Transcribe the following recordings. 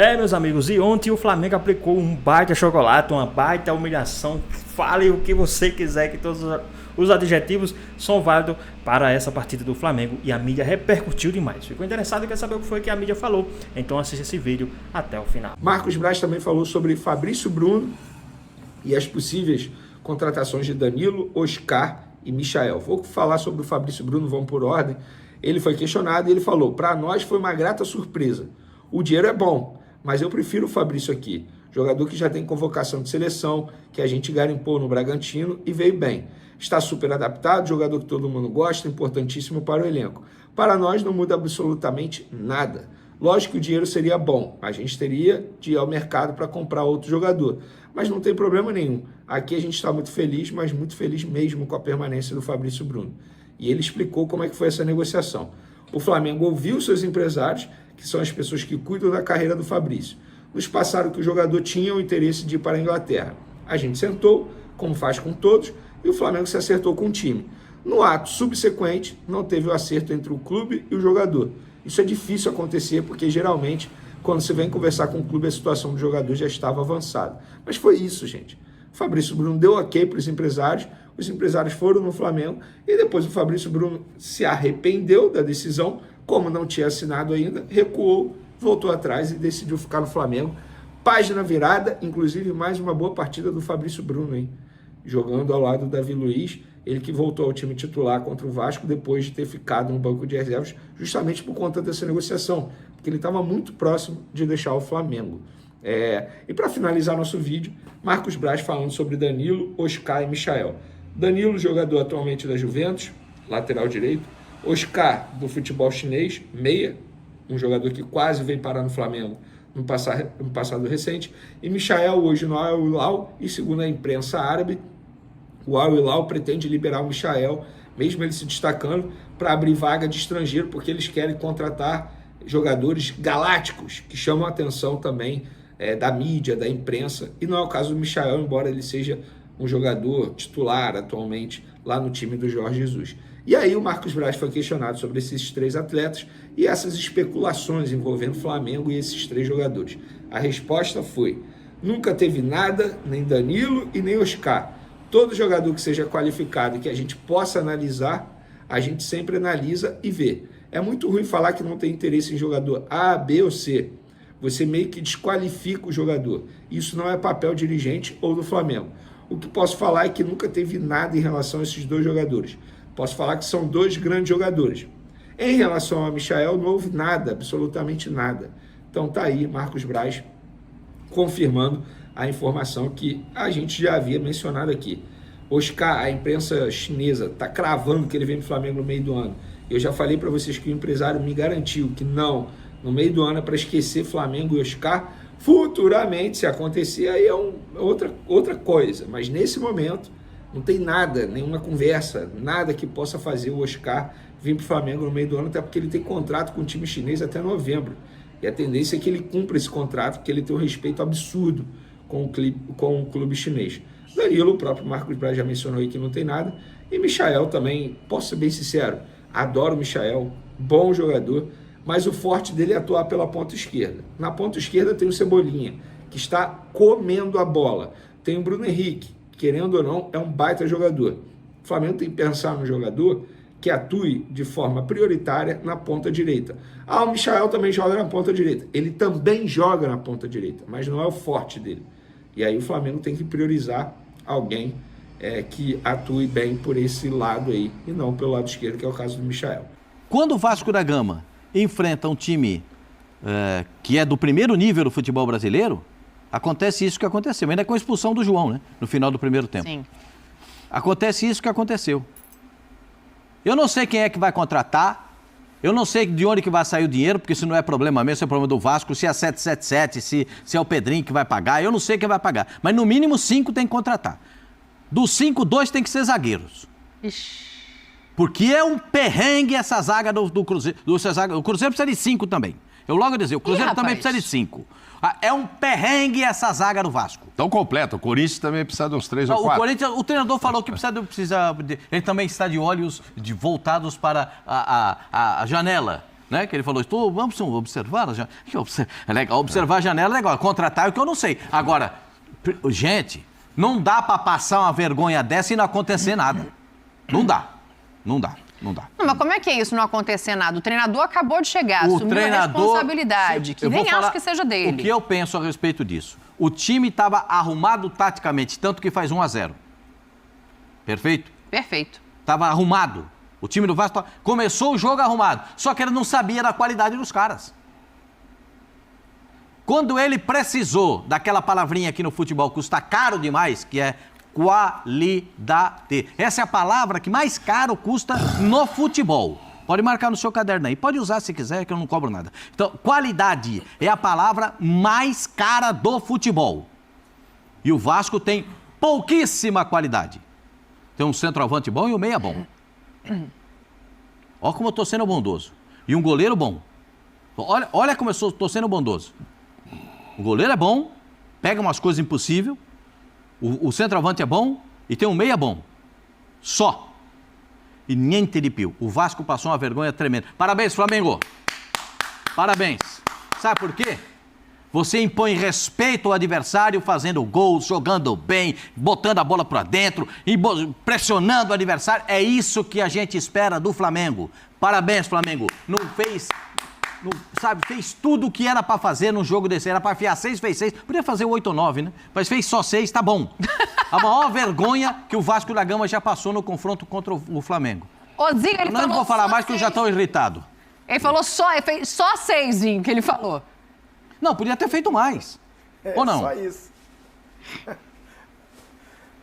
Meus amigos, e ontem o Flamengo aplicou um baita chocolate, uma baita humilhação. Fale o que você quiser, que todos os adjetivos são válidos para essa partida do Flamengo, e a mídia repercutiu demais. Ficou interessado e quer saber o que foi que a mídia falou? Então assista esse vídeo até o final. Marcos Braz também falou sobre Fabrício Bruno e as possíveis contratações de Danilo, Oscar e Michael. Vou falar sobre o Fabrício Bruno, vamos por ordem. Ele foi questionado e ele falou: para nós foi uma grata surpresa. O dinheiro é bom, mas eu prefiro o Fabrício aqui. Jogador que já tem convocação de seleção, que a gente garimpou no Bragantino e veio bem. Está super adaptado, jogador que todo mundo gosta, importantíssimo para o elenco. Para nós não muda absolutamente nada. Lógico que o dinheiro seria bom, a gente teria de ir ao mercado para comprar outro jogador. Mas não tem problema nenhum. Aqui a gente está muito feliz, mas muito feliz mesmo com a permanência do Fabrício Bruno. E ele explicou como é que foi essa negociação. O Flamengo ouviu seus empresários, que são as pessoas que cuidam da carreira do Fabrício. Nos passaram que o jogador tinha o interesse de ir para a Inglaterra. A gente sentou, como faz com todos, e o Flamengo se acertou com o time. No ato subsequente, não teve o acerto entre o clube e o jogador. Isso é difícil acontecer, porque geralmente, quando você vem conversar com o clube, a situação do jogador já estava avançada. Mas foi isso, gente. O Fabrício Bruno deu ok para os empresários foram no Flamengo, e depois o Fabrício Bruno se arrependeu da decisão, como não tinha assinado ainda, recuou, voltou atrás e decidiu ficar no Flamengo. Página virada, inclusive mais uma boa partida do Fabrício Bruno, hein? Jogando ao lado do Davi Luiz, ele que voltou ao time titular contra o Vasco depois de ter ficado no banco de reservas, justamente por conta dessa negociação, porque ele estava muito próximo de deixar o Flamengo. E para finalizar nosso vídeo, Marcos Braz falando sobre Danilo, Oscar e Michael. Danilo, jogador atualmente da Juventus, lateral direito. Oscar, do futebol chinês, meia, um jogador que quase veio parar no Flamengo no passado recente. E Michael, hoje no Al Hilal, e segundo a imprensa árabe, o Al Hilal pretende liberar o Michael, mesmo ele se destacando, para abrir vaga de estrangeiro, porque eles querem contratar jogadores galácticos, que chamam a atenção também da mídia, da imprensa. E não é o caso do Michael, embora ele seja um jogador titular atualmente lá no time do Jorge Jesus. E aí o Marcos Braz foi questionado sobre esses três atletas e essas especulações envolvendo Flamengo e esses três jogadores. A resposta foi: nunca teve nada, nem Danilo e nem Oscar. Todo jogador que seja qualificado e que a gente possa analisar, a gente sempre analisa e vê. É muito ruim falar que não tem interesse em jogador A, B ou C. Você meio que desqualifica o jogador. Isso não é papel dirigente ou do Flamengo. O que posso falar é que nunca teve nada em relação a esses dois jogadores. Posso falar que são dois grandes jogadores. Em relação a Michael, não houve nada, absolutamente nada. Então tá aí Marcos Braz confirmando a informação que a gente já havia mencionado aqui. Oscar, a imprensa chinesa está cravando que ele vem para o Flamengo no meio do ano. Eu já falei para vocês que o empresário me garantiu que não, no meio do ano é para esquecer Flamengo e Oscar. Futuramente, se acontecer, aí é outra coisa. Mas nesse momento, não tem nada, nenhuma conversa, nada que possa fazer o Oscar vir para o Flamengo no meio do ano, até porque ele tem contrato com o time chinês até novembro. E a tendência é que ele cumpra esse contrato, porque ele tem um respeito absurdo com o clube chinês. Danilo, o próprio Marcos Braz já mencionou aí que não tem nada. E Michael também, posso ser bem sincero, adoro o Michael, bom jogador, mas o forte dele é atuar pela ponta esquerda. Na ponta esquerda tem o Cebolinha, que está comendo a bola. Tem o Bruno Henrique, querendo ou não, é um baita jogador. O Flamengo tem que pensar no jogador que atue de forma prioritária na ponta direita. O Michael também joga na ponta direita. Ele também joga na ponta direita, mas não é o forte dele. E aí o Flamengo tem que priorizar alguém que atue bem por esse lado aí, e não pelo lado esquerdo, que é o caso do Michael. Quando o Vasco da Gama enfrenta um time que é do primeiro nível do futebol brasileiro, acontece isso que aconteceu, ainda com a expulsão do João, né? No final do primeiro tempo. Sim. Acontece isso que aconteceu. Eu não sei quem é que vai contratar, eu não sei de onde que vai sair o dinheiro, porque isso não é problema meu, isso é problema do Vasco, se é 777, se é o Pedrinho que vai pagar, eu não sei quem vai pagar. Mas no mínimo 5 tem que contratar. Dos 5, 2 tem que ser zagueiros. Ixi. Porque é um perrengue essa zaga do Cruzeiro. O Cruzeiro precisa de 5 também. Eu logo dizer, o Cruzeiro também precisa de 5. É um perrengue essa zaga do Vasco. Tão completo. O Corinthians também precisa de uns 3 ou 4. O treinador falou que ele também está de olhos voltados para a janela. né? Que ele falou, vamos observar a janela. É legal, observar a janela é legal, contratar é o que eu não sei. Agora, gente, não dá para passar uma vergonha dessa e não acontecer nada. Não dá. Não, mas como é que é isso, não acontecer nada? O treinador acabou de chegar, assumiu a responsabilidade, que nem acho que seja dele. O que eu penso a respeito disso? O time estava arrumado taticamente, tanto que faz 1-0. Perfeito? Perfeito. Estava arrumado. O time do Vasco começou o jogo arrumado, só que ele não sabia da qualidade dos caras. Quando ele precisou daquela palavrinha aqui no futebol, custa caro demais, que é qualidade. Essa é a palavra que mais caro custa no futebol. Pode marcar no seu caderno aí, pode usar se quiser, que eu não cobro nada. Então, qualidade é a palavra mais cara do futebol. E o Vasco tem pouquíssima qualidade. Tem um centroavante bom e um meia bom. Olha como eu estou sendo bondoso. E um goleiro bom. Olha como eu estou sendo bondoso. O goleiro é bom, pega umas coisas impossíveis, o centroavante é bom e tem um meia bom. Só. E niente de più. O Vasco passou uma vergonha tremenda. Parabéns, Flamengo. Parabéns. Sabe por quê? Você impõe respeito ao adversário fazendo gols, jogando bem, botando a bola para dentro, pressionando o adversário. É isso que a gente espera do Flamengo. Parabéns, Flamengo. Fez tudo o que era para fazer num jogo desse. Era para enfiar 6, fez 6. Podia fazer 8 ou 9, né? Mas fez só 6, tá bom. A maior vergonha que o Vasco da Gama já passou no confronto contra o Flamengo. Ô, Zica, ele não vou falar mais que eu já estou irritado. Ele falou ele fez só 6, que ele falou. Não, podia ter feito mais. Ou não? Só isso.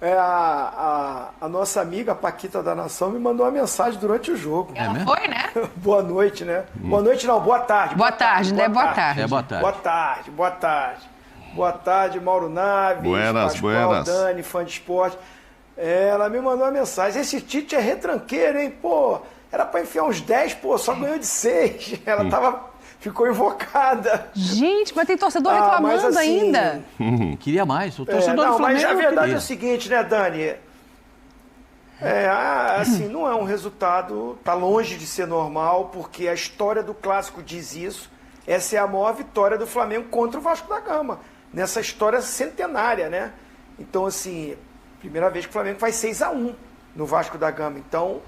A nossa amiga Paquita da Nação me mandou uma mensagem durante o jogo. Ela foi, né? Boa noite, né? Boa noite não, boa tarde. Boa tarde, né? Boa tarde. É, boa tarde. Boa tarde, boa tarde. Boa tarde, Mauro Naves, Buenas. Dani, fã de esporte. Ela me mandou uma mensagem. Esse Tite é retranqueiro, hein? Pô, era pra enfiar uns 10, pô, só ganhou de 6. Ela ficou invocada. Gente, mas tem torcedor reclamando assim, ainda. Queria mais. O torcedor do Flamengo mas a verdade queria. é o seguinte, né, Dani? Assim, não é um resultado, tá longe de ser normal, porque a história do Clássico diz isso. Essa é a maior vitória do Flamengo contra o Vasco da Gama, nessa história centenária, né? Então, assim, primeira vez que o Flamengo faz 6-1 no Vasco da Gama. Então,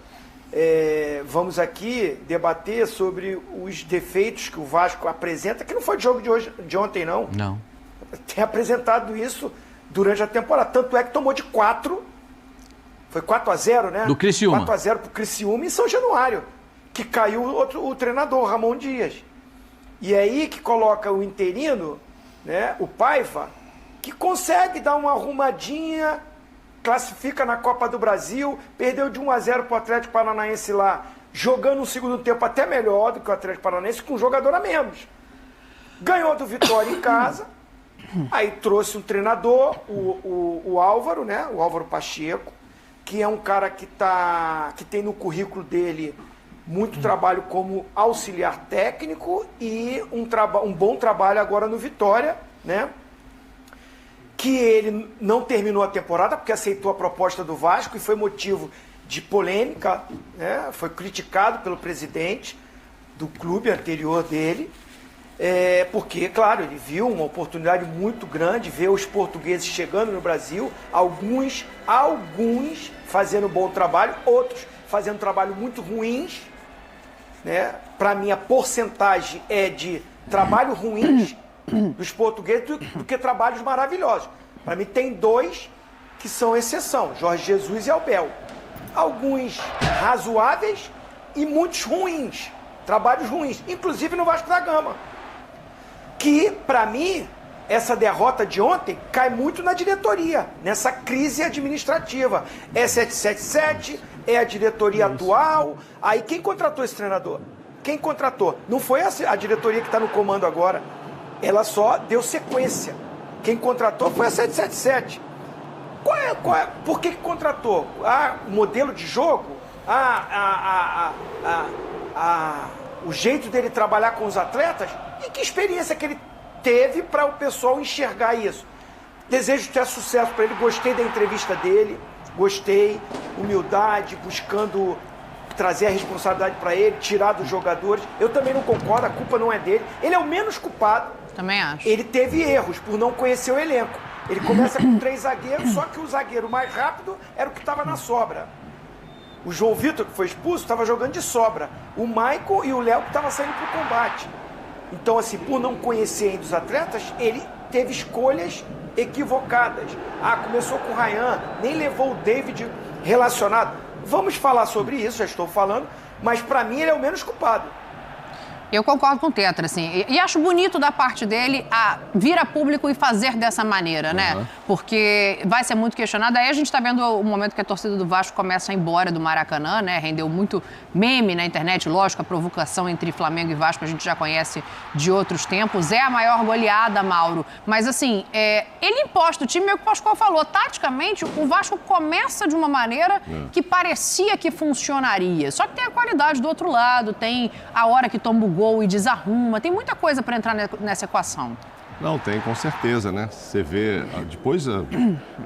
vamos aqui debater sobre os defeitos que o Vasco apresenta, que não foi de jogo de ontem, não. Não. Tem apresentado isso durante a temporada. Tanto é que tomou de 4. Foi 4-0, né? Do Criciúma. 4-0 pro Criciúma em São Januário. Que caiu o treinador, Ramon Dias. E é aí que coloca o interino, né, o Paiva, que consegue dar uma arrumadinha, classifica na Copa do Brasil, perdeu de 1-0 pro Atlético Paranaense lá, jogando um segundo tempo até melhor do que o Atlético Paranaense, com um jogador a menos. Ganhou do Vitória em casa, aí trouxe um treinador, o Álvaro, né, o Álvaro Pacheco, que é um cara que tem no currículo dele muito trabalho como auxiliar técnico e um bom trabalho agora no Vitória, né? Que ele não terminou a temporada porque aceitou a proposta do Vasco e foi motivo de polêmica, né? Foi criticado pelo presidente do clube anterior dele, porque, claro, ele viu uma oportunidade muito grande, ver os portugueses chegando no Brasil, alguns fazendo um bom trabalho, outros fazendo trabalho muito ruins, né? Para mim, a porcentagem é de trabalho ruins dos portugueses do que trabalhos maravilhosos. Para mim, tem 2 que são exceção, Jorge Jesus e Abel. Alguns razoáveis e muitos ruins, trabalhos ruins, inclusive no Vasco da Gama. Que, para mim, essa derrota de ontem cai muito na diretoria, nessa crise administrativa. É 777, é a diretoria atual. Aí quem contratou esse treinador? Quem contratou? Não foi a diretoria que está no comando agora. Ela só deu sequência. Quem contratou foi a 777. Por que contratou? O modelo de jogo? O jeito dele trabalhar com os atletas? E que experiência que ele teve para o pessoal enxergar isso? Desejo ter sucesso para ele. Gostei da entrevista dele. Gostei. Humildade, buscando trazer a responsabilidade para ele, tirar dos jogadores. Eu também não concordo, a culpa não é dele. Ele é o menos culpado. Também acho. Ele teve erros por não conhecer o elenco. Ele começa com 3 zagueiros, só que o zagueiro mais rápido era o que estava na sobra. O João Vitor, que foi expulso, estava jogando de sobra. O Maicon e o Léo que estavam saindo para o combate. Então, assim, por não conhecer ainda os atletas, ele teve escolhas equivocadas. Começou com o Ryan, nem levou o David relacionado. Vamos falar sobre isso, já estou falando, mas para mim ele é o menos culpado. Eu concordo com o Tetra, assim, e acho bonito da parte dele vir a público e fazer dessa maneira, né? Porque vai ser muito questionado. Aí a gente tá vendo o momento que a torcida do Vasco começa a ir embora do Maracanã, né? Rendeu muito meme na internet, lógico, a provocação entre Flamengo e Vasco a gente já conhece de outros tempos. É a maior goleada, Mauro. Mas, assim, ele imposta o time, meio que o Pascoal falou, taticamente o Vasco começa de uma maneira que parecia que funcionaria. Só que tem a qualidade do outro lado, tem a hora que toma o gol e desarruma, tem muita coisa para entrar nessa equação. Não, tem, com certeza, né? Você vê, depois o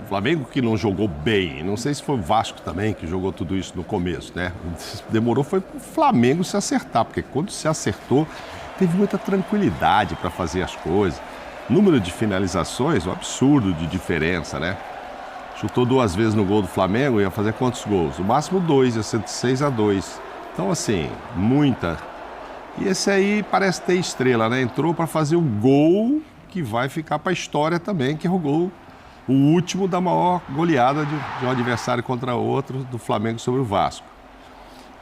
Flamengo que não jogou bem, não sei se foi o Vasco também que jogou tudo isso no começo, né? Demorou foi o Flamengo se acertar, porque quando se acertou, teve muita tranquilidade para fazer as coisas. Número de finalizações, um absurdo de diferença, né? Chutou 2 vezes no gol do Flamengo, ia fazer quantos gols? O máximo 2, ia ser 6-2. Então, assim, muita. E esse aí parece ter estrela, né? Entrou para fazer o gol que vai ficar para a história também, que é o gol, o último da maior goleada de um adversário contra outro do Flamengo sobre o Vasco.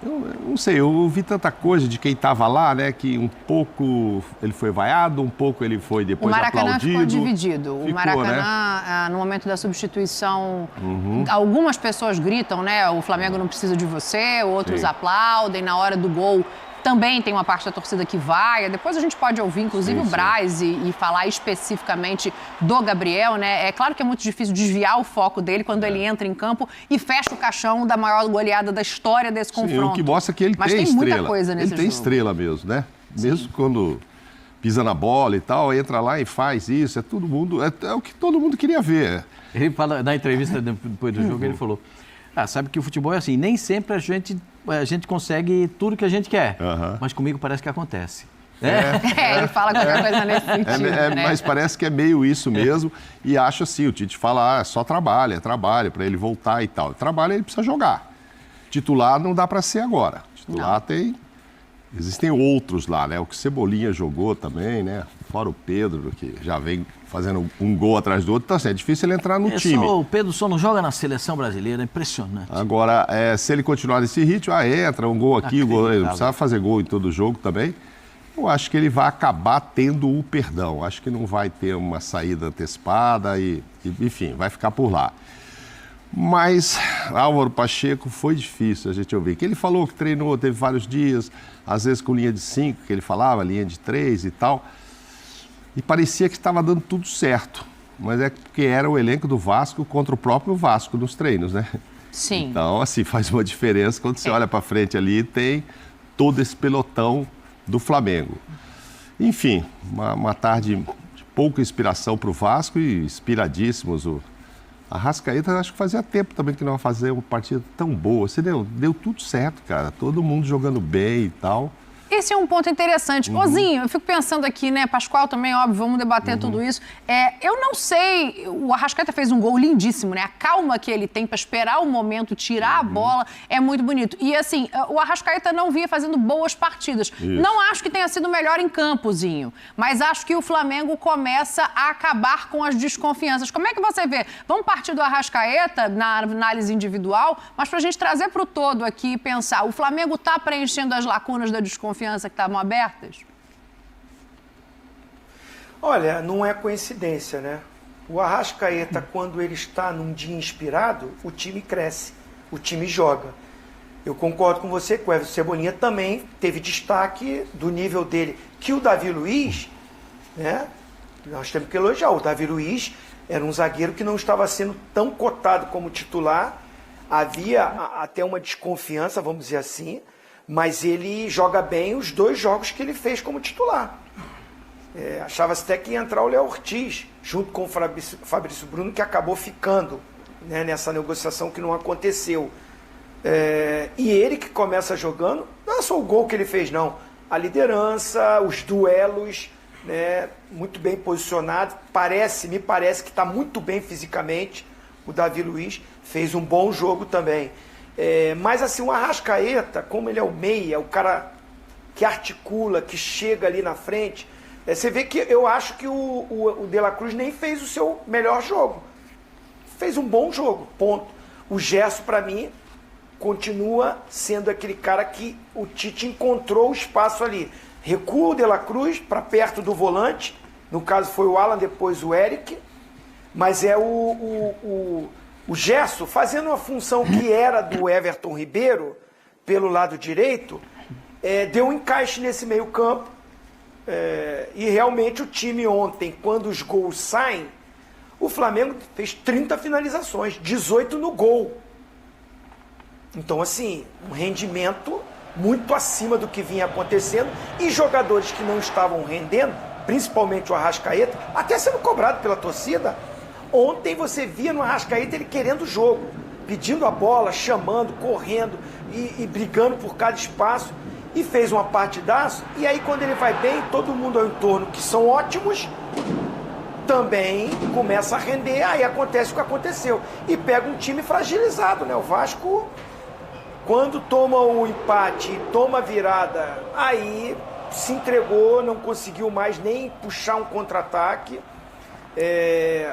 Eu não sei, eu ouvi tanta coisa de quem estava lá, né? Que um pouco ele foi vaiado, um pouco ele foi depois aplaudido. O Maracanã ficou dividido. O Maracanã, né? No momento da substituição, algumas pessoas gritam, né? O Flamengo não precisa de você, outros aplaudem. Na hora do gol, também tem uma parte da torcida que vai. Depois a gente pode ouvir, inclusive, o Braz e falar especificamente do Gabriel, né? É claro que é muito difícil desviar o foco dele quando ele entra em campo e fecha o caixão da maior goleada da história desse confronto. O que mostra que ele Mas tem estrela. Muita coisa nesse ele tem jogo. Estrela mesmo, né? Mesmo quando pisa na bola e tal, entra lá e faz isso. É todo mundo, é o que todo mundo queria ver. Ele fala, na entrevista depois do jogo, ele falou... sabe que o futebol é assim, nem sempre a gente consegue tudo que a gente quer, mas comigo parece que acontece. Ele fala qualquer coisa nesse sentido, né? Mas parece que é meio isso mesmo, e acho assim, o Tite fala, só trabalho para ele voltar e tal. Trabalho ele precisa jogar. Titular não dá para ser agora. Titular existem outros lá, né? O que Cebolinha jogou também, né? Fora o Pedro, que já vem fazendo um gol atrás do outro, então assim, é difícil ele entrar no time. O Pedro só não joga na seleção brasileira, é impressionante. Agora, se ele continuar nesse ritmo, entra um gol aqui, ele precisa fazer gol em todo jogo também. Eu acho que ele vai acabar tendo o perdão. Acho que não vai ter uma saída antecipada e enfim, vai ficar por lá. Mas Álvaro Pacheco foi difícil a gente ouvir. Que ele falou que treinou, teve vários dias, às vezes com linha de 5, que ele falava, linha de 3 e tal. E parecia que estava dando tudo certo. Mas é porque era o elenco do Vasco contra o próprio Vasco nos treinos, né? Sim. Então, assim, faz uma diferença quando você olha para frente ali, tem todo esse pelotão do Flamengo. Enfim, uma tarde de pouca inspiração para o Vasco e inspiradíssimos. A Arrascaeta, acho que fazia tempo também que não ia fazer uma partida tão boa. Você deu tudo certo, cara. Todo mundo jogando bem e tal. Esse é um ponto interessante. Ozinho, eu fico pensando aqui, né? Pascoal também, óbvio, vamos debater tudo isso. Eu não sei, o Arrascaeta fez um gol lindíssimo, né? A calma que ele tem para esperar o momento, tirar a bola, é muito bonito. E assim, o Arrascaeta não vinha fazendo boas partidas. Isso. Não acho que tenha sido melhor em campozinho, mas acho que o Flamengo começa a acabar com as desconfianças. Como é que você vê? Vamos partir do Arrascaeta na análise individual, mas para a gente trazer para o todo aqui e pensar, o Flamengo está preenchendo as lacunas da desconfiança que estavam abertas? Olha, não é coincidência, né? O Arrascaeta, quando ele está num dia inspirado, o time cresce, o time joga. Eu concordo com você que o Everton Cebolinha também teve destaque do nível dele, que o Davi Luiz, né? Nós temos que elogiar. O Davi Luiz era um zagueiro que não estava sendo tão cotado como titular, havia até uma desconfiança, vamos dizer assim, mas ele joga bem os 2 jogos que ele fez como titular. Achava-se até que ia entrar o Léo Ortiz, junto com o Fabrício Bruno, que acabou ficando, né, nessa negociação que não aconteceu. E ele que começa jogando, não é só o gol que ele fez, não. A liderança, os duelos, né, muito bem posicionado. Me parece que está muito bem fisicamente. O Davi Luiz fez um bom jogo também. Mas assim, o Arrascaeta, como ele é o meia, o cara que articula, que chega ali na frente, você vê que eu acho que o De La Cruz nem fez o seu melhor jogo. Fez um bom jogo, ponto. O Gerson, para mim, continua sendo aquele cara que o Tite encontrou o espaço ali. Recua o De La Cruz para perto do volante, no caso foi o Alan, depois o Eric, mas é o Gerson fazendo uma função que era do Everton Ribeiro, pelo lado direito, deu um encaixe nesse meio campo, e realmente o time ontem, quando os gols saem, o Flamengo fez 30 finalizações, 18 no gol. Então, assim, um rendimento muito acima do que vinha acontecendo, e jogadores que não estavam rendendo, principalmente o Arrascaeta, até sendo cobrado pela torcida. Ontem você via no Arrascaeta ele querendo o jogo, pedindo a bola, chamando, correndo e brigando por cada espaço, e fez uma partidaço. E aí quando ele vai bem, todo mundo ao entorno, que são ótimos, também começa a render. Aí acontece o que aconteceu, e pega um time fragilizado, né? O Vasco, quando toma o empate e toma a virada, aí se entregou, não conseguiu mais nem puxar um contra-ataque.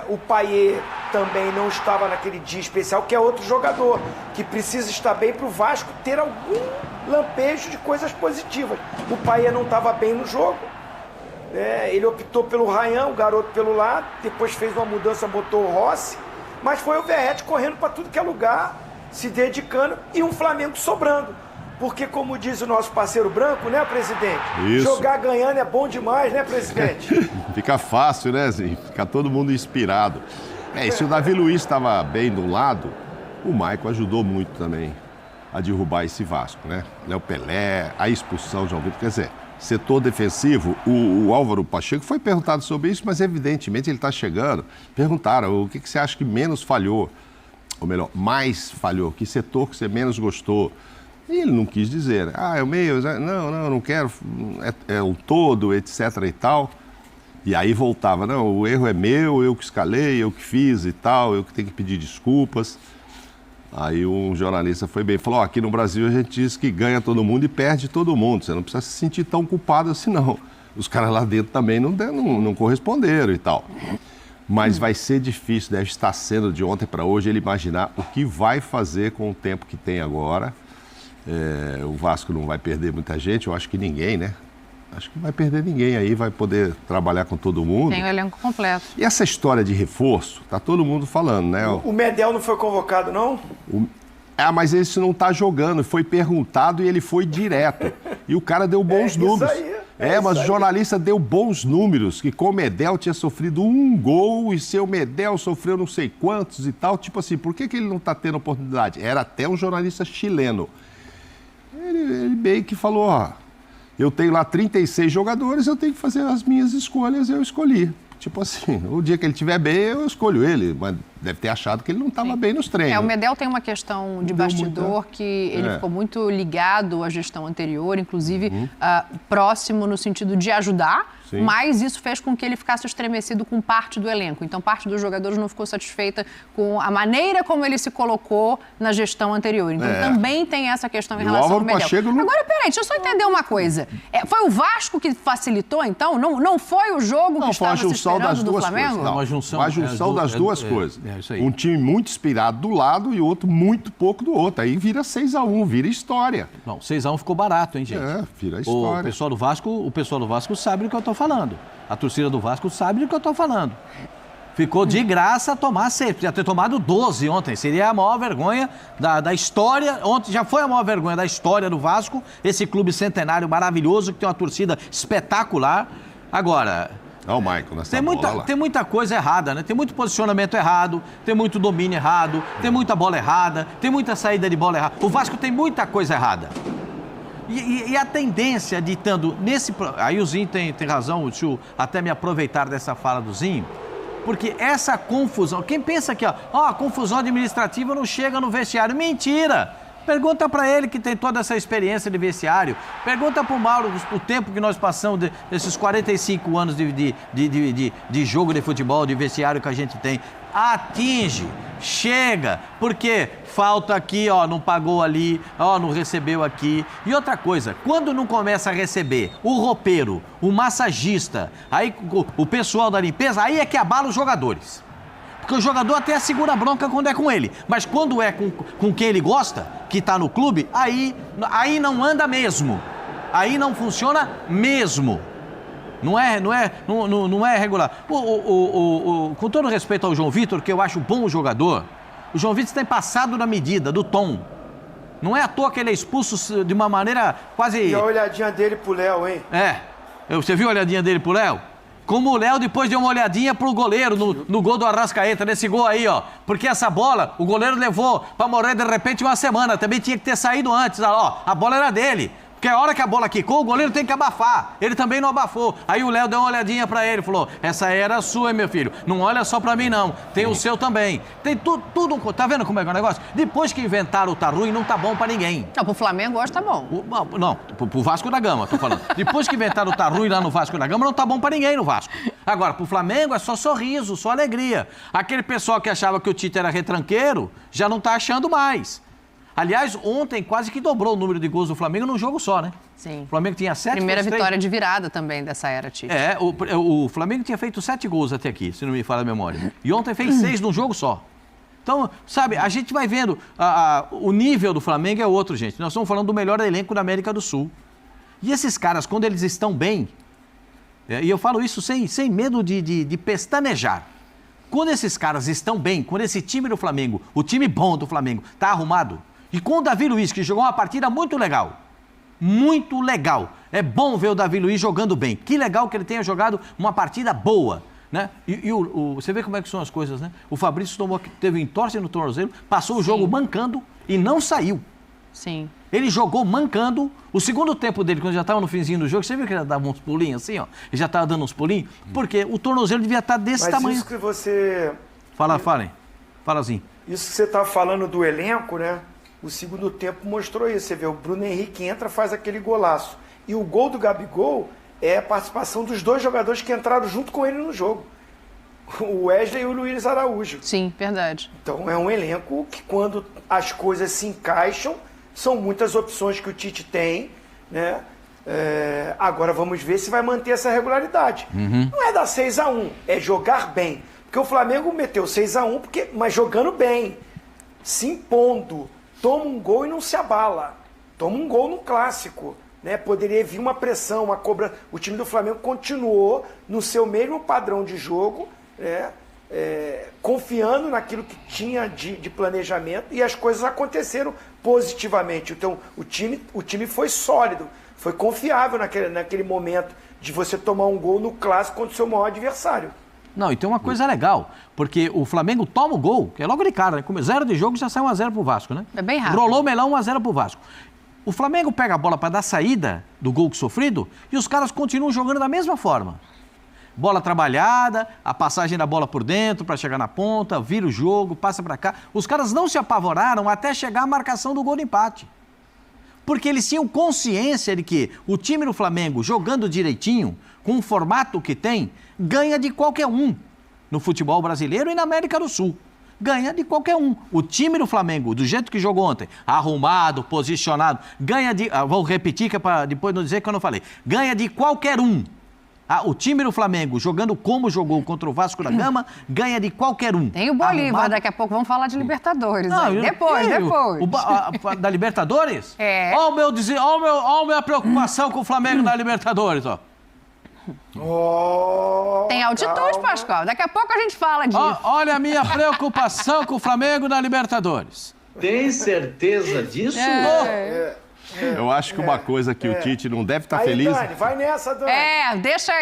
O Payet também não estava naquele dia especial, que é outro jogador que precisa estar bem para o Vasco ter algum lampejo de coisas positivas. O Payet não estava bem no jogo, ele optou pelo Ryan, o garoto pelo lado, depois fez uma mudança, botou o Rossi, mas foi o Verratti correndo para tudo que é lugar, se dedicando, e um Flamengo sobrando. Porque, como diz o nosso parceiro Branco, né, presidente? Isso. Jogar ganhando é bom demais, né, presidente? Fica fácil, né, Zinho? Fica todo mundo inspirado. E se o Davi Luiz estava bem do lado, o Maicon ajudou muito também a derrubar esse Vasco, né? O Pelé, a expulsão de João Vitor. Quer dizer, setor defensivo, o Álvaro Pacheco foi perguntado sobre isso, mas evidentemente ele está chegando. Perguntaram, o que você acha que menos falhou? Ou melhor, mais falhou? Que setor que você menos gostou? E ele não quis dizer, é o meio, não quero, é o todo, etc e tal. E aí voltava, não, o erro é meu, eu que escalei, eu que fiz e tal, eu que tenho que pedir desculpas. Aí um jornalista foi bem, falou, aqui no Brasil a gente diz que ganha todo mundo e perde todo mundo, você não precisa se sentir tão culpado assim não. Os caras lá dentro também não corresponderam e tal. Mas vai ser difícil, deve estar sendo de ontem para hoje, ele imaginar o que vai fazer com o tempo que tem agora. O Vasco não vai perder muita gente, eu acho que ninguém, né? Acho que não vai perder ninguém aí, vai poder trabalhar com todo mundo. Tem o elenco completo. E essa história de reforço, tá todo mundo falando, né? O Medel não foi convocado, não? Mas esse não tá jogando, foi perguntado e ele foi direto. E o cara deu bons números. Mas o jornalista deu bons números, que com o Medel tinha sofrido um gol e seu Medel sofreu não sei quantos e tal. Tipo assim, por que ele não tá tendo oportunidade? Era até um jornalista chileno. Ele meio que falou, eu tenho lá 36 jogadores, eu tenho que fazer as minhas escolhas, eu escolhi. Tipo assim, o dia que ele estiver bem, eu escolho ele, mas deve ter achado que ele não estava bem nos treinos. O Medel tem uma questão de bastidor que ele ficou muito ligado à gestão anterior, inclusive próximo no sentido de ajudar, Sim. Mas isso fez com que ele ficasse estremecido com parte do elenco. Então, parte dos jogadores não ficou satisfeita com a maneira como ele se colocou na gestão anterior. Então, também tem essa questão em relação ao Medel. Agora, peraí, deixa eu só entender uma coisa. Foi o Vasco que facilitou, então? Não foi o jogo que estava se esperando do Flamengo? Não, uma junção das duas coisas. Isso aí. Um time muito inspirado do lado e outro muito pouco do outro. Aí vira 6-1, vira história. Não, 6-1 ficou barato, hein, gente? Vira história. O pessoal do Vasco sabe do que eu tô falando. A torcida do Vasco sabe do que eu tô falando. Ficou de graça tomar 6. Podia ter tomado 12 ontem. Seria a maior vergonha da história. Ontem já foi a maior vergonha da história do Vasco. Esse clube centenário maravilhoso que tem uma torcida espetacular. Agora... o Maicon nessa bola lá. Tem muita coisa errada, né? Tem muito posicionamento errado, tem muito domínio errado, tem muita bola errada, tem muita saída de bola errada. O Vasco tem muita coisa errada. E a tendência de estando nesse... Aí o Zinho tem razão, deixa eu até me aproveitar dessa fala do Zinho, porque essa confusão... Quem pensa que a confusão administrativa não chega no vestiário? Mentira! Pergunta para ele que tem toda essa experiência de vestiário. Pergunta para o Mauro o tempo que nós passamos desses 45 anos de jogo de futebol, de vestiário que a gente tem. Atinge, chega, porque falta aqui, ó, não pagou ali, ó, não recebeu aqui. E outra coisa, quando não começa a receber o roupeiro, o massagista, aí o pessoal da limpeza, aí é que abala os jogadores. Porque o jogador até segura a bronca quando é com ele, mas quando é com quem ele gosta, que tá no clube, aí não anda mesmo, aí não funciona mesmo. Não é regular. Com todo respeito ao João Vitor, que eu acho bom jogador, o João Vitor tem passado na medida do tom. Não é à toa que ele é expulso de uma maneira quase... E a olhadinha dele pro Léo, hein? Você viu a olhadinha dele pro Léo? Como o Léo depois deu uma olhadinha pro goleiro no gol do Arrascaeta, nesse gol aí, ó. Porque essa bola, o goleiro levou pra morrer de repente uma semana. Também tinha que ter saído antes, ó. A bola era dele. Porque a hora que a bola quicou, o goleiro tem que abafar. Ele também não abafou. Aí o Léo deu uma olhadinha pra ele, falou, essa era sua, hein, meu filho? Não olha só pra mim, não. Tem o seu também. Tem tudo. Tá vendo como é que é o negócio? Depois que inventaram o tá ruim, não tá bom pra ninguém. Não, pro Flamengo hoje tá bom. Não, pro Vasco da Gama, tô falando. Depois que inventaram o tá ruim lá no Vasco da Gama, não tá bom pra ninguém no Vasco. Agora, pro Flamengo é só sorriso, só alegria. Aquele pessoal que achava que o Tite era retranqueiro, já não tá achando mais. Aliás, ontem quase que dobrou o número de gols do Flamengo num jogo só, né? Sim. O Flamengo tinha 7 Primeira vitória de virada também dessa era, Tite. O Flamengo tinha feito 7 gols até aqui, se não me falha a memória. E ontem fez 6 num jogo só. Então, sabe, a gente vai vendo, o nível do Flamengo é outro, gente. Nós estamos falando do melhor elenco da América do Sul. E esses caras, quando eles estão bem, e eu falo isso sem medo de pestanejar, quando esses caras estão bem, quando esse time do Flamengo, o time bom do Flamengo, está arrumado, e com o Davi Luiz, que jogou uma partida muito legal. Muito legal. É bom ver o Davi Luiz jogando bem. Que legal que ele tenha jogado uma partida boa, né? Você vê como é que são as coisas, né? O Fabrício teve entorse no tornozelo, passou o jogo mancando e não saiu. Sim. Ele jogou mancando. O segundo tempo dele, quando já estava no finzinho do jogo, você viu que ele dava uns pulinhos assim, ó? Ele já estava dando uns pulinhos? Porque o tornozelo devia estar desse tamanho. Isso que você... Falem. Fala assim. Isso que você está falando do elenco, né? O segundo tempo mostrou isso. Você vê, o Bruno Henrique entra, faz aquele golaço. E o gol do Gabigol é a participação dos 2 jogadores que entraram junto com ele no jogo. O Wesley e o Luiz Araújo. Sim, verdade. Então é um elenco que, quando as coisas se encaixam, são muitas opções que o Tite tem, né? Agora vamos ver se vai manter essa regularidade. Não é dar 6-1, é jogar bem. Porque o Flamengo meteu 6-1, mas jogando bem, se impondo. Toma um gol e não se abala. Toma um gol no clássico, né? Poderia vir uma pressão, uma cobrança. O time do Flamengo continuou no seu mesmo padrão de jogo, né? Confiando naquilo que tinha de planejamento, e as coisas aconteceram positivamente. Então, o time foi sólido, foi confiável naquele momento de você tomar um gol no clássico contra o seu maior adversário. Não, e tem uma coisa legal, porque o Flamengo toma o gol, que é logo de cara, né? Com 0 de jogo já sai 1-0 pro Vasco, né? É bem rápido. Rolou o melão, 1-0 pro Vasco. O Flamengo pega a bola para dar saída do gol sofrido e os caras continuam jogando da mesma forma. Bola trabalhada, a passagem da bola por dentro para chegar na ponta, vira o jogo, passa para cá. Os caras não se apavoraram até chegar a marcação do gol de empate. Porque eles tinham consciência de que o time do Flamengo, jogando direitinho, com o formato que tem, ganha de qualquer um no futebol brasileiro e na América do Sul. Ganha de qualquer um. O time do Flamengo, do jeito que jogou ontem, arrumado, posicionado, ganha de... vou repetir que é para depois não dizer que eu não falei. Ganha de qualquer um. O time do Flamengo, jogando como jogou contra o Vasco da Gama, ganha de qualquer um. Tem o Bolívar, daqui a pouco vamos falar de Libertadores. Não, depois. Da Libertadores? É. Olha a minha preocupação com o Flamengo na Libertadores, ó. Tem altitude, Pascoal. Daqui a pouco a gente fala disso. Olha a minha preocupação com o Flamengo na Libertadores. Tem certeza disso? Eu acho que uma coisa que o Tite não deve estar Aí, feliz... Dani, vai nessa, Dani. Deixa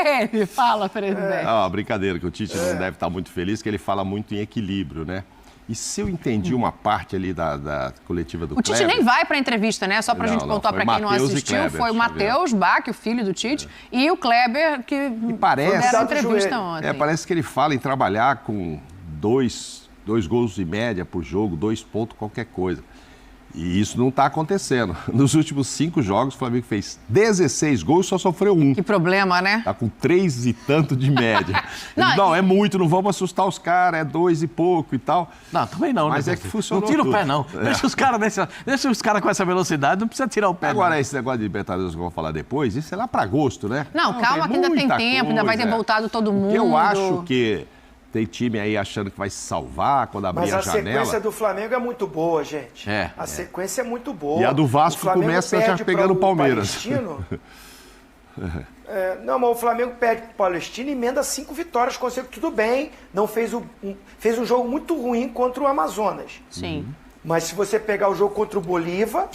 ele. Fala, presidente. Brincadeira, que o Tite não deve estar muito feliz, que ele fala muito em equilíbrio, né? E se eu entendi uma parte ali da coletiva do Kleber... O Tite nem vai para a entrevista, né? Só para a gente contar para quem não assistiu. Kleber, foi o Matheus Bach, o filho do Tite, e o Kleber que deram a entrevista ontem. Parece que ele fala em trabalhar com 2 gols de média por jogo, 2 pontos, qualquer coisa. E isso não está acontecendo. Nos últimos 5 jogos, o Flamengo fez 16 gols e só sofreu 1. Que problema, né? Tá com 3 e tanto de média. Não, é muito, não vamos assustar os caras, é 2 e pouco e tal. Não, também não, Mas né? é que funcionou. Não tira o pé, tudo. não. Deixa os caras com essa velocidade, não precisa tirar o pé. Agora, não. esse negócio de Libertadores que eu vou falar depois, isso é lá para agosto, né? Não, calma, que ainda tem muita tempo, ainda vai ter coisa. voltado todo mundo. Eu acho que tem time aí achando que vai se salvar quando abrir Mas a a janela. sequência do Flamengo é muito boa, gente. É, A sequência é muito boa. E a do Vasco O Flamengo começa já perde pegando para o Palmeiras. Palestino. Não, mas o Flamengo perde para o Palestino e emenda 5 vitórias consecutivas. Tudo bem, não fez um jogo muito ruim contra o Amazonas. Sim. Mas se você pegar o jogo contra o Bolívar,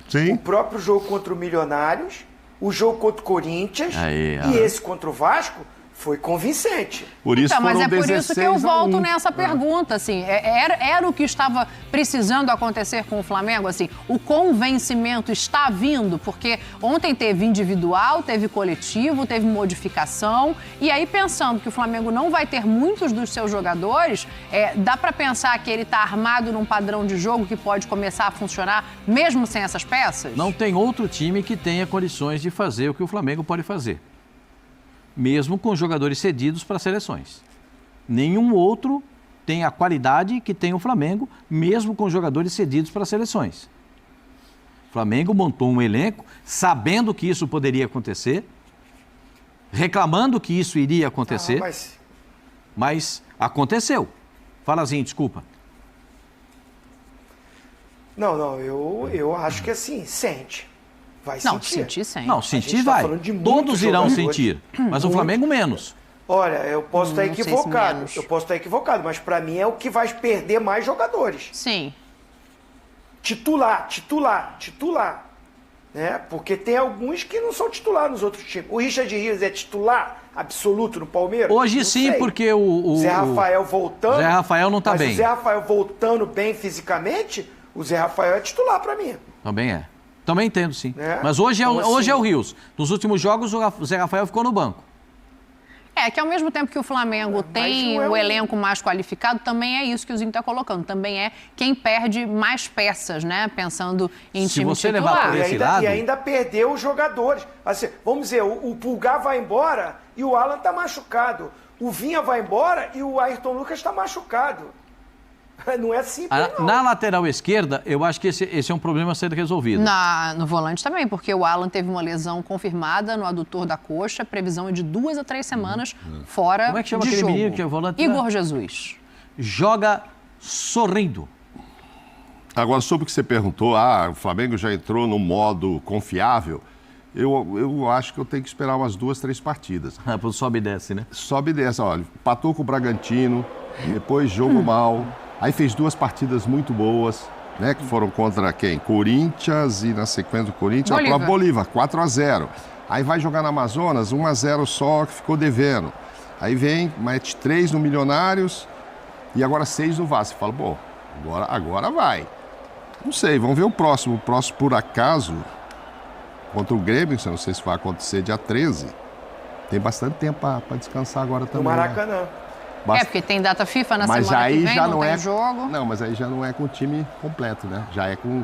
Sim. o próprio jogo contra o Milionários, o jogo contra o Corinthians e esse contra o Vasco, foi convincente. Por isso Então, mas foram é por isso que eu 16 a 1. volto nessa pergunta, assim, era o que estava precisando acontecer com o Flamengo, assim, o convencimento está vindo, porque ontem teve individual, teve coletivo, teve modificação, e aí pensando que o Flamengo não vai ter muitos dos seus jogadores, dá para pensar que ele está armado num padrão de jogo que pode começar a funcionar mesmo sem essas peças? Não tem outro time que tenha condições de fazer o que o Flamengo pode fazer. Mesmo com jogadores cedidos para seleções. Nenhum outro tem a qualidade que tem o Flamengo, mesmo com jogadores cedidos para seleções. O Flamengo montou um elenco sabendo que isso poderia acontecer, reclamando que isso iria acontecer, mas aconteceu. Falazinho, desculpa. Não, eu acho que assim, sente. Vai Não, sentir. sentir sim. Não, sentir tá vai. falando de muitos Todos irão jogadores. sentir, mas o Flamengo menos. Olha, eu posso estar Não sei se equivocado. menos. Eu posso estar equivocado, mas pra mim é o que vai perder mais jogadores. Sim. Titular. Né? Porque tem alguns que não são titular nos outros times. O Richard Rios é titular absoluto no Palmeiras? Hoje Não sim, sei. porque o Zé Rafael voltando. Zé Rafael não tá mas bem. o Zé Rafael voltando bem fisicamente, o Zé Rafael é titular pra mim. Também é. Também entendo, sim. Né? Mas hoje é, Então, hoje é o assim- Rios. Nos últimos jogos, o Zé Rafael ficou no banco. É que ao mesmo tempo que o Flamengo tem não é o elenco mais qualificado, também é isso que o Zinho está colocando. Também é quem perde mais peças, né? Pensando em Se time você titular. levar por esse lado- E ainda perdeu os jogadores. Assim, vamos dizer, o Pulgar vai embora e o Alan tá machucado. O Vinha vai embora e o Ayrton Lucas está machucado. Não é simples, não. Na lateral esquerda, eu acho que esse é um problema a ser resolvido. No volante também, porque o Alan teve uma lesão confirmada no adutor da coxa, previsão é de 2 a 3 semanas fora Como é que chama de aquele jogo. menino que é o volante? Igor Jesus. Joga sorrindo. Agora, sobre o que você perguntou, o Flamengo já entrou no modo confiável. Eu acho que eu tenho que esperar umas 2, 3 partidas. Sobe e desce, né? Sobe e desce, olha, empatou com o Bragantino, depois jogou mal, aí fez 2 partidas muito boas, né, que foram contra quem? Corinthians e na sequência do Corinthians, Bolívar. a Bolívar, 4-0. Aí vai jogar no Amazonas, 1-0 só, que ficou devendo. Aí vem, mete 3 no Milionários e agora 6 no Vasco. Você fala, bom, agora vai. Não sei, vamos ver o próximo. O próximo, por acaso, contra o Grêmio, que eu não sei se vai acontecer dia 13. Tem bastante tempo para descansar agora No também. né? Maracanã. É, porque tem data FIFA na Mas semana aí que vem, já não tem é jogo. Não, mas aí já não é com o time completo, né? Já é com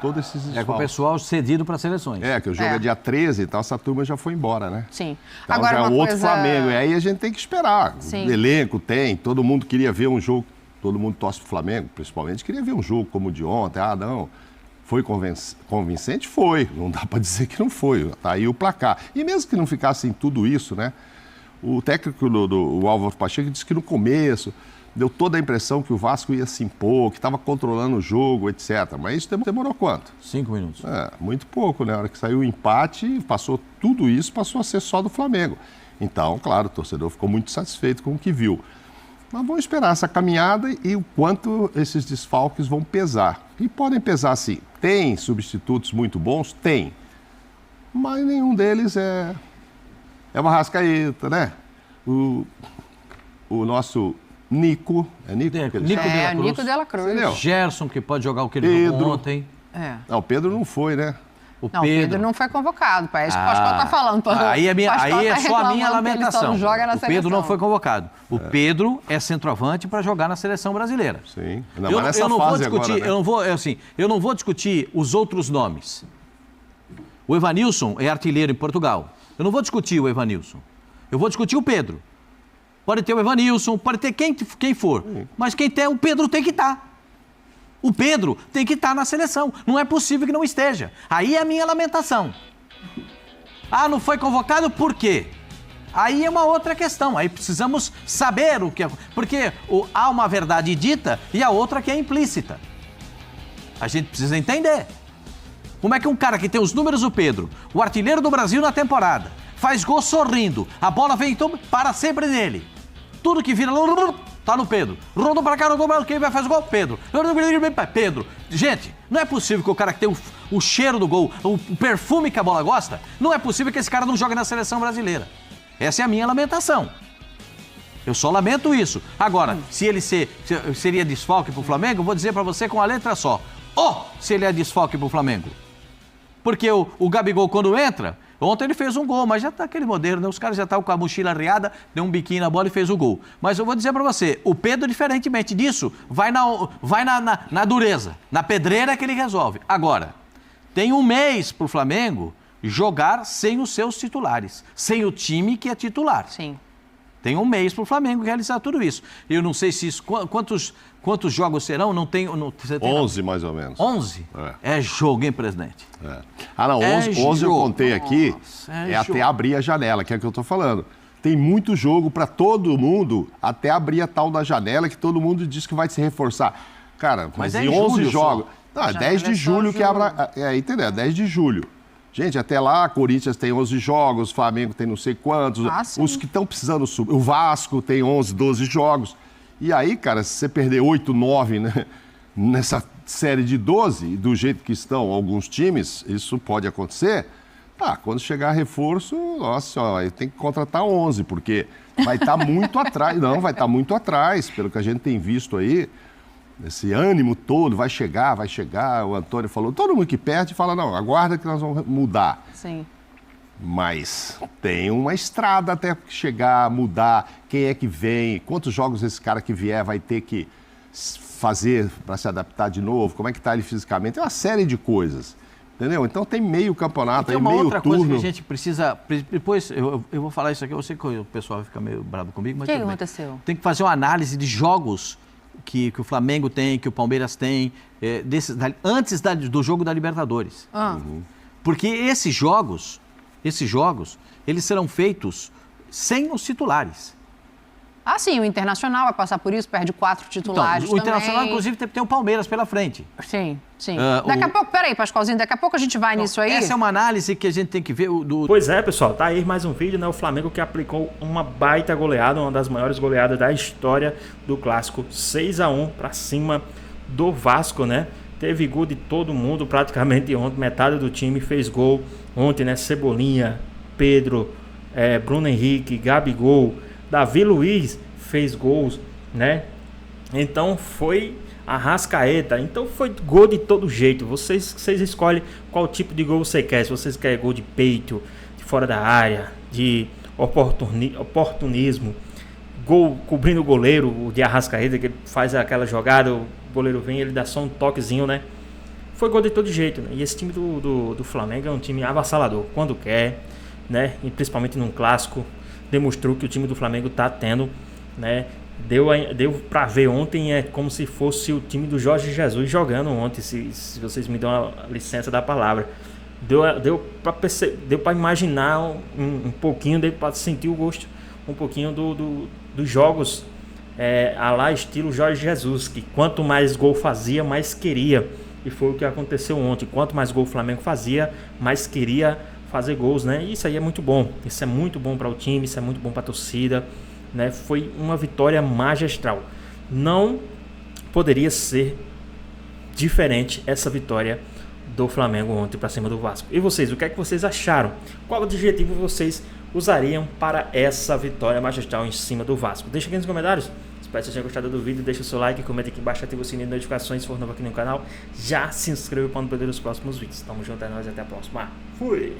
todos esses É com o desfalques. pessoal cedido para seleções. É, que o jogo é dia 13 e tal, essa turma já foi embora, né? Sim. Então Agora, já é uma um outro coisa- Flamengo. E aí a gente tem que esperar. Sim. O elenco tem, todo mundo queria ver um jogo, todo mundo torce pro Flamengo, principalmente, queria ver um jogo como o de ontem. Não, foi convincente? Foi. Não dá para dizer que não foi. Tá aí o placar. E mesmo que não ficasse em tudo isso, né? O técnico do Álvaro Pacheco disse que no começo deu toda a impressão que o Vasco ia se impor, que estava controlando o jogo, etc. Mas isso demorou quanto? 5 minutos. Muito pouco, né? Na hora que saiu o empate, passou tudo isso, passou a ser só do Flamengo. Então, claro, o torcedor ficou muito satisfeito com o que viu. Mas vamos esperar essa caminhada e o quanto esses desfalques vão pesar. E podem pesar, sim. Tem substitutos muito bons? Tem. Mas nenhum deles é o Arrascaeta, né? O nosso Nico. É Nico? Nico Aquele- Nico É, Dela Cruz. Nico Della Cruz. Entendeu? Gerson, que pode jogar o que ele jogou Pedro. ontem. É. Não, o Pedro não foi, né? O Não, o Pedro não foi convocado, pai. É isso que o Pascoal tá falando. Aí é só a minha lamentação. Joga na o Pedro não foi convocado. O Pedro é centroavante para jogar na seleção brasileira. Sim. Eu não vou discutir, agora, né? eu não vou discutir os outros nomes. O Evanilson é artilheiro em Portugal. Eu não vou discutir o Evanilson. Eu vou discutir o Pedro. Pode ter o Evanilson, pode ter quem for. Mas quem tem, o Pedro tem que estar. O Pedro tem que estar na seleção. Não é possível que não esteja. Aí é a minha lamentação. Ah, não foi convocado por quê? Aí é uma outra questão. Aí precisamos saber o que é. Porque há uma verdade dita e a outra que é implícita. A gente precisa entender. Como é que um cara que tem os números do Pedro, o artilheiro do Brasil na temporada, faz gol sorrindo, a bola vem então para sempre nele. Tudo que vira... Tá no Pedro. Rodou pra cá, rodou pra cá. Quem vai fazer o gol? Pedro. Pedro. Gente, não é possível que o cara que tem o cheiro do gol, o perfume que a bola gosta, não é possível que esse cara não jogue na seleção brasileira. Essa é a minha lamentação. Eu só lamento isso. Agora, se ele seria desfalque pro Flamengo, eu vou dizer pra você com a letra só. Se ele é desfalque pro Flamengo. Porque o Gabigol, quando entra... Ontem ele fez um gol, mas já tá aquele modelo, né? Os caras já estavam com a mochila arriada, deu um biquinho na bola e fez o gol. Mas eu vou dizer pra você, o Pedro, diferentemente disso, vai na dureza, na pedreira que ele resolve. Agora, tem um mês pro Flamengo jogar sem os seus titulares, sem o time que é titular. Sim. Tem um mês pro Flamengo realizar tudo isso. Eu não sei se isso... Quantos jogos serão? Não tem... 11, mais ou menos. 11? É jogo, hein, presidente? É. Ah, não, 11 eu contei aqui, até abrir a janela, que é o que eu tô falando. Tem muito jogo para todo mundo, até abrir a tal da janela, que todo mundo diz que vai se reforçar. Cara, mas em 11 jogos... Não, é 10 de julho que abre... entendeu? É 10 de julho. Gente, até lá, Corinthians tem 11 jogos, Flamengo tem não sei quantos, os que estão precisando subir. O Vasco tem 11, 12 jogos. E aí, cara, se você perder 8, 9, né, nessa série de 12, do jeito que estão alguns times, isso pode acontecer. Quando chegar reforço, nossa, tem que contratar 11, porque vai estar muito atrás. Não, vai estar muito atrás, pelo que a gente tem visto aí. Esse ânimo todo, vai chegar, o Antônio falou, todo mundo que perde fala, não, aguarda que nós vamos mudar. Sim. Mas tem uma estrada até chegar, mudar, quem é que vem, quantos jogos esse cara que vier vai ter que fazer para se adaptar de novo, como é que está ele fisicamente, é uma série de coisas, entendeu? Então tem meio campeonato, tem meio turno. Tem uma outra coisa que a gente precisa, depois eu vou falar isso aqui, eu sei que o pessoal vai ficar meio bravo comigo, mas o que aconteceu? Tem que fazer uma análise de jogos que o Flamengo tem, que o Palmeiras tem, antes do jogo da Libertadores. Porque esses jogos, eles serão feitos sem os titulares. Ah, sim, o Internacional vai passar por isso, perde 4 titulares o Internacional, inclusive, tem o Palmeiras pela frente. Sim. Daqui a pouco, peraí, Pascoalzinho, daqui a pouco a gente vai nisso aí. Essa é uma análise que a gente tem que ver. Pois é, pessoal, tá aí mais um vídeo, né? O Flamengo que aplicou uma baita goleada, uma das maiores goleadas da história do Clássico, 6-1 pra cima do Vasco, né? Teve gol de todo mundo praticamente ontem, metade do time fez gol ontem, né? Cebolinha, Pedro, Bruno Henrique, Gabigol, Davi Luiz fez gols, né? Então foi Arrascaeta, então foi gol de todo jeito. Vocês escolhem qual tipo de gol você quer. Se vocês querem gol de peito, de fora da área, de oportunismo, gol cobrindo o goleiro, de Arrascaeta, que faz aquela jogada, o goleiro vem, ele dá só um toquezinho, né? Foi gol de todo jeito, né? E esse time do Flamengo é um time avassalador, quando quer, né? E principalmente num clássico, demonstrou que o time do Flamengo tá tendo, né? Deu pra ver ontem, é como se fosse o time do Jorge Jesus jogando ontem, se vocês me dão a licença da palavra. Deu pra imaginar um pouquinho, deu pra sentir o gosto um pouquinho dos jogos a lá estilo Jorge Jesus, que quanto mais gol fazia, mais queria. E foi o que aconteceu ontem. Quanto mais gol o Flamengo fazia, mais queria fazer gols, né? E isso aí é muito bom. Isso é muito bom para o time, isso é muito bom para a torcida, né? Foi uma vitória magistral. Não poderia ser diferente essa vitória do Flamengo ontem para cima do Vasco. E vocês, o que é que vocês acharam? Qual adjetivo vocês usariam para essa vitória magistral em cima do Vasco? Deixa aqui nos comentários. Espero que você tenha gostado do vídeo. Deixa o seu like, comenta aqui embaixo, ativa o sininho de notificações se for novo aqui no canal. Já se inscreva para não perder os próximos vídeos. Tamo junto, é nóis, até a próxima. Fui!